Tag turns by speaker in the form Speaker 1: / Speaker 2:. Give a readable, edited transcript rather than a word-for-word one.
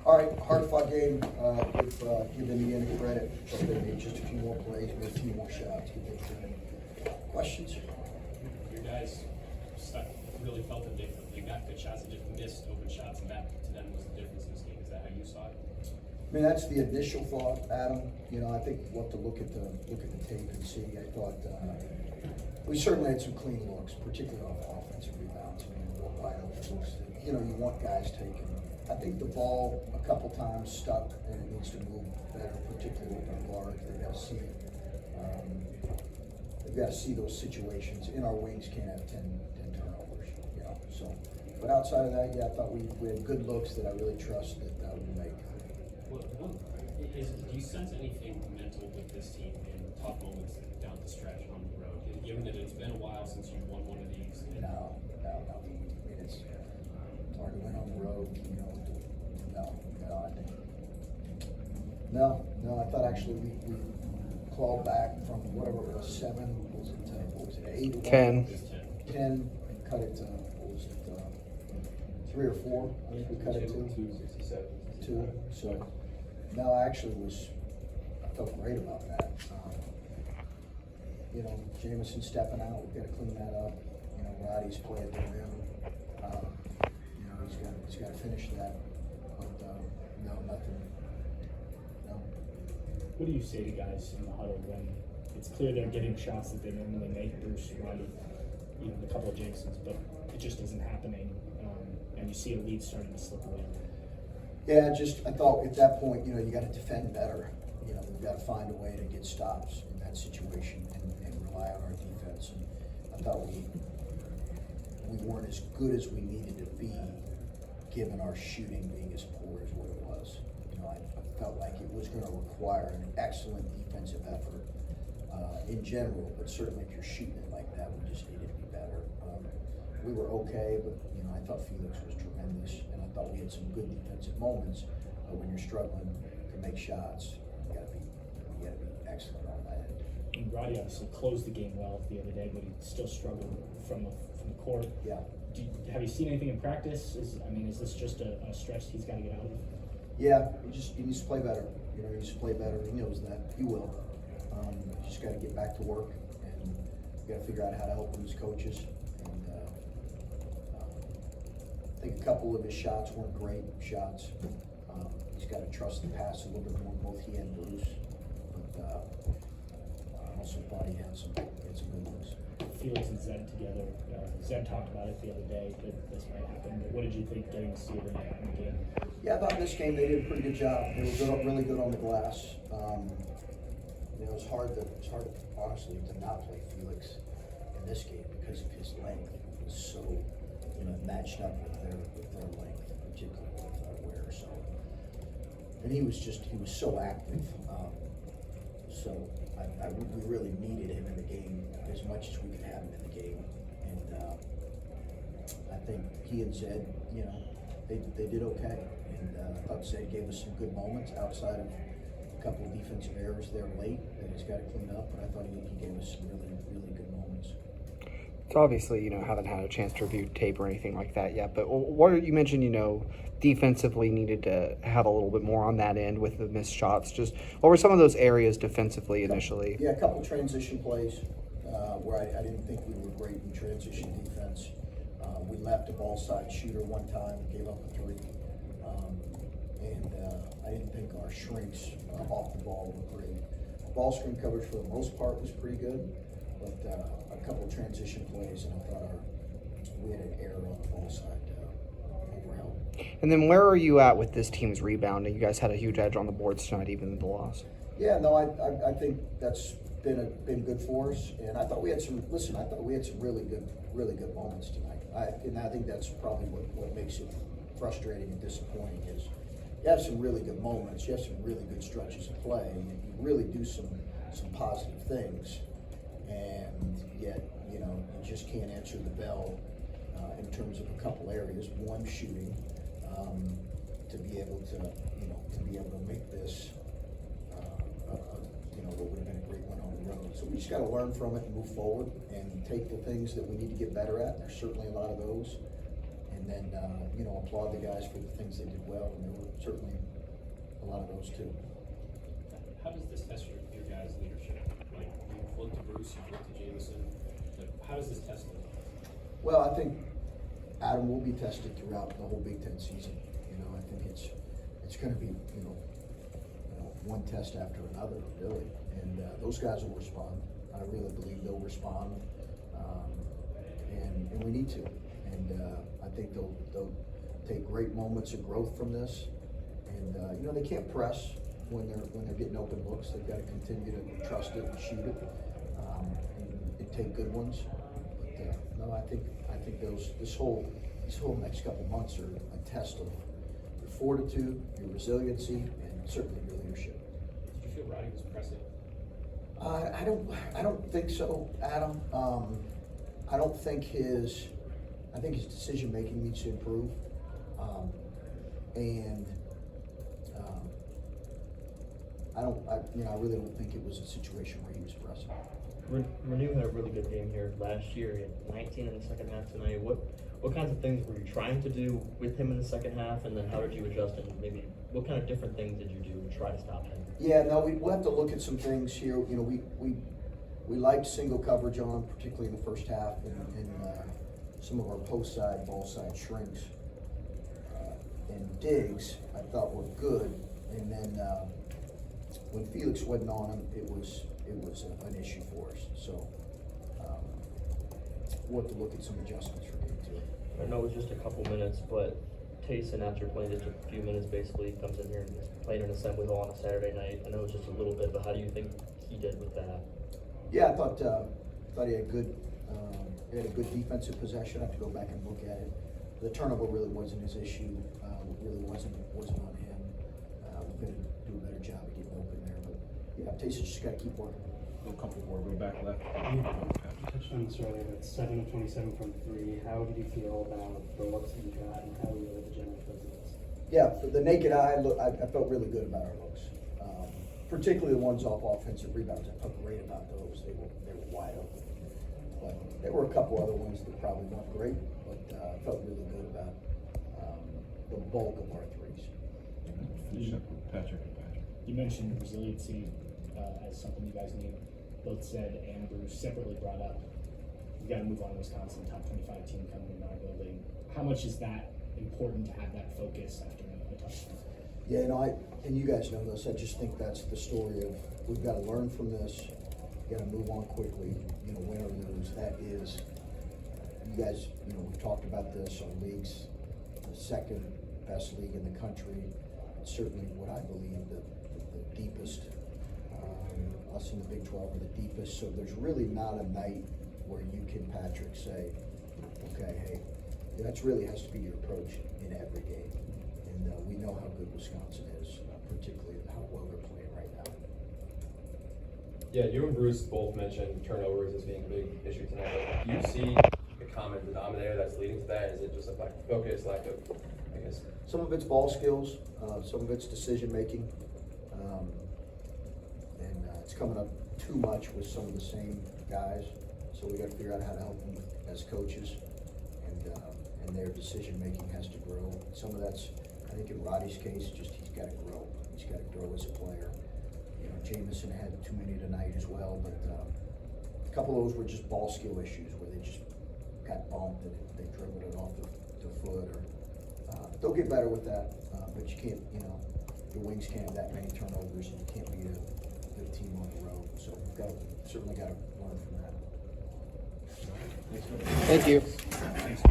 Speaker 1: All right, hard-fought game. Give Indiana credit. But they made just a few more plays, made a few more shots. Give them credit. Questions?
Speaker 2: Your guys really felt that they got good shots and just missed open shots, and that to them was the difference in this game. Is that how you saw it?
Speaker 1: I mean, that's the initial thought, Adam. You know, I think we'll have to look at the tape and see. I thought we certainly had some clean looks, particularly off offensive rebounds. I mean, more wide open looks that, you know, you want guys taking. I think the ball a couple times stuck, and it needs to move better, particularly with our guards. They've got to see it. They've got to see those situations. In our wings can't have 10 turnovers, you know. So, but outside of that, yeah, I thought we had good looks that I really trust that we'll make.
Speaker 2: Do you sense anything mental with this team in tough moments down the stretch on the road? Given that it's been a while since you've won one of these.
Speaker 1: No. I mean, it's hard to win on the road, you know. I think. No, I thought actually we clawed back from whatever it was, 7, what was it 8?
Speaker 3: 10.
Speaker 1: 10, cut it to, what was it, 3 or 4? I think we cut it to 2. So, no, I actually I felt great about that. You know, Jamison stepping out, we've got to clean that up. You know, Roddy's play at the rim. You know, he's got to finish that. But no, nothing. No.
Speaker 4: What do you say to guys in the huddle when it's clear they're getting shots that they normally make, Bruce, Roddy, even a couple of Jamesons, but it just isn't happening, and you see a lead starting to slip away?
Speaker 1: Yeah, I thought at that point, you know, you got to defend better. You know, we've got to find a way to get stops in that situation and rely on our defense. And I thought we weren't as good as we needed to be, given our shooting being as poor as what it was. You know, I felt like it was going to require an excellent defensive effort in general, but certainly if you're shooting it like that, we just needed to be better. We were okay, but you know, I thought Felix was tremendous, and I thought we had some good defensive moments. But when you're struggling to make shots, you gotta be excellent on that end.
Speaker 4: And Roddy obviously closed the game well the other day, but he still struggled from the court.
Speaker 1: Yeah.
Speaker 4: Have you seen anything in practice? Is this just a stretch he's got to get out of?
Speaker 1: Yeah, he needs to play better. You know, he needs to play better. He knows that. He will. Just got to get back to work, and got to figure out how to help his coaches. And I think a couple of his shots weren't great shots. He's got to trust the pass a little bit more, both he and Bruce. But I also thought he had some good ones.
Speaker 4: Felix and Zed together. Zed talked about it the other day that this might happen. But what did you think getting to see them in the game?
Speaker 1: Yeah, I thought in this game they did a pretty good job. They were really good on the glass. You know, it's hard to honestly to not play Felix in this game because of his length. He was so, you know, matched up with their length, particularly with Ware. So, and he was so active. So we really needed him in the game as much as we could have him in the game. And I think he and Zed, you know, they did okay. And I thought Zed gave us some good moments outside of a couple of defensive errors there late that he's got to clean up. But I thought he gave us some really good moments.
Speaker 3: So obviously, you know, haven't had a chance to review tape or anything like that yet. But you mentioned, you know, defensively needed to have a little bit more on that end with the missed shots. Just what were some of those areas defensively initially?
Speaker 1: Yeah, a couple transition plays where I didn't think we were great in transition defense. We left a ball side shooter one time, gave up a 3. And I didn't think our shrinks off the ball were great. Ball screen coverage for the most part was pretty good, but a couple of transition plays, and I thought we had an error on the ball side overheld.
Speaker 3: And then where are you at with this team's rebounding? You guys had a huge edge on the boards tonight, even in the loss.
Speaker 1: Yeah, no, I think that's been good for us, and I thought we had some. Listen, I thought we had some really good moments tonight. And I think that's probably what makes it frustrating and disappointing is you have some really good moments, you have some really good stretches of play, and you really do some positive things, and yet, you know, you just can't answer the bell in terms of a couple areas. One, shooting, to be able to make this, you know, what would have been a great win on the road. So we just got to learn from it and move forward and take the things that we need to get better at. There's certainly a lot of those, and and then, applaud the guys for the things they did well, and there were certainly a lot of those too.
Speaker 2: How does this test your guys' leadership? Like, you look to Bruce, you look to Jameson. Like, how does this test them?
Speaker 1: Well, I think Adam will be tested throughout the whole Big Ten season. I think it's going to be, one test after another, really. And those guys will respond. I really believe they'll respond, and we need to. And I think they'll take great moments of growth from this. And they can't press when they're getting open looks. They've got to continue to trust it and shoot it, and take good ones. But no, I think this whole next couple months are a test of your fortitude, your resiliency, and certainly your leadership.
Speaker 2: Did you feel Roddy was pressing?
Speaker 1: I don't think so, Adam. I think his decision making needs to improve, I really don't think it was a situation where he was pressing.
Speaker 5: Renew had a really good game here last year. He had 19 in the second half tonight. What kinds of things were you trying to do with him in the second half, and then how did you adjust, and maybe what kind of different things did you do to try to stop him?
Speaker 1: Yeah, no, we'll have to look at some things here. We liked single coverage on him, particularly in the first half, and some of our post side, ball side shrinks and digs I thought were good, and then when Felix wasn't on him, it was an issue for us. So we'll have to look at some adjustments for game two.
Speaker 5: I know it was just a couple minutes, but Taysom, after playing just a few minutes, basically comes in here and is playing an assembly hall on a Saturday night. I know it was just a little bit, but how do you think he did with that?
Speaker 1: Yeah, I thought he had good. He had a good defensive possession. I have to go back and look at it. The turnover really wasn't his issue. It really wasn't on him. We're going to do a better job of getting open there. But yeah, Taysom's just got to keep working.
Speaker 6: Feel comfortable going back left.
Speaker 7: You touched on this earlier, but 7 of 27 from 3. How did you feel about the looks that you got, and how were the general presence?
Speaker 1: Yeah, for the naked eye, I felt really good about our looks. Particularly the ones off offensive rebounds. I felt great about those. They were wide open. But there were a couple other ones that probably weren't great, but I felt really good about the bulk of our threes.
Speaker 6: Finish up with Patrick.
Speaker 4: You mentioned resiliency as something you guys need. Both said and Bruce separately brought up, you got to move on to Wisconsin, top 25 team coming in our building. How much is that important to have that focus after a touchdown?
Speaker 1: Yeah, and you guys know this. I just think that's the story of we've got to learn from this. We've got to move on quickly. Win or lose. That is, you guys. We've talked about this. Our league's the second best league in the country. It's certainly what I believe the deepest. Us in the Big 12 are the deepest. So there's really not a night where you can, Patrick, say, okay, hey, that really has to be your approach in every game. And we know how good Wisconsin is, particularly how well they're playing right now.
Speaker 8: Yeah, you and Bruce both mentioned turnovers as being a big issue tonight. Do you see the common denominator that's leading to that? Is it just a lack of focus, lack of, I guess?
Speaker 1: Some of it's ball skills, some of it's decision making, and it's coming up too much with some of the same guys. So we got to figure out how to help them as coaches, and their decision making has to grow. Some of that's, I think in Roddy's case, just he's got to grow. He's got to grow as a player. Jameson had too many tonight as well, but a couple of those were just ball skill issues where they just got bumped and they dribbled it off the foot. Or they'll get better with that, but you can't. Your wings can't have that many turnovers, and you can't beat a good team on the road. So we've certainly got to learn from that.
Speaker 3: Thank you.
Speaker 6: Thanks.